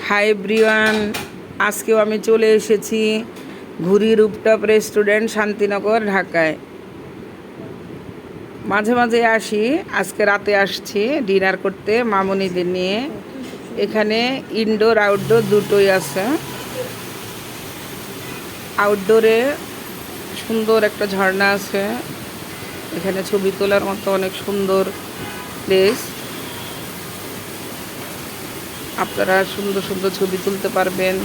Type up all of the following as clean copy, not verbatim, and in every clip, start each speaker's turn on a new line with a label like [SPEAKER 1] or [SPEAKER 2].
[SPEAKER 1] Hi everyone, আজকেও আমি চলে এসেছি ঘুরি রুপটপ রেস্টুরেন্ট, শান্তিনগর, ঢাকায়। মাঝে মাঝে আসি, আজকে রাতে আসছি ডিনার করতে মামুনিদের নিয়ে। এখানে ইনডোর আউটডোর দুটোই আছে। আউটডোরে সুন্দর একটা ঝর্ণা আছে, এখানে ছবি তোলার মতো অনেক সুন্দর প্লেস। আপনারা সুন্দর সুন্দর ছবি তুলতে পারবেন।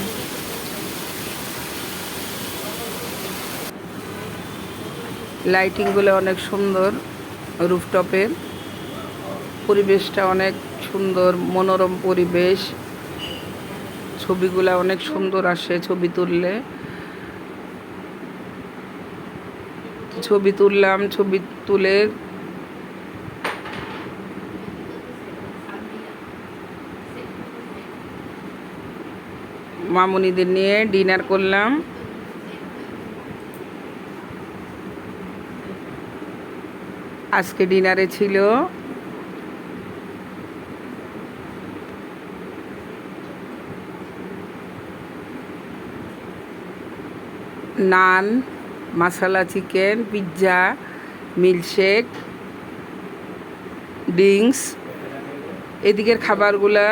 [SPEAKER 1] লাইটিংগুলো অনেক সুন্দর, রুফটপের পরিবেশটা অনেক সুন্দর, মনোরম পরিবেশ। ছবিগুলো অনেক সুন্দর আসে ছবি তুললে। ছবি তুললাম, ছবি তুলে মামুনিদের নিয়ে ডিনার করলাম। আজকে ডিনারে ছিল নান, মশলা চিকেন, পিৎজা, মিল্কশেক, ড্রিঙ্কস। এদিকের খাবারগুলা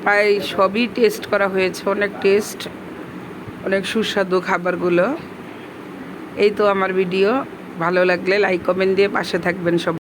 [SPEAKER 1] প্রায় সবই টেস্ট করা হয়েছে, অনেক টেস্ট, অনেক সুস্বাদু খাবারগুলো। এই তো আমার ভিডিও ভালো লাগলে লাইক কমেন্ট দিয়ে পাশে থাকবেন সব।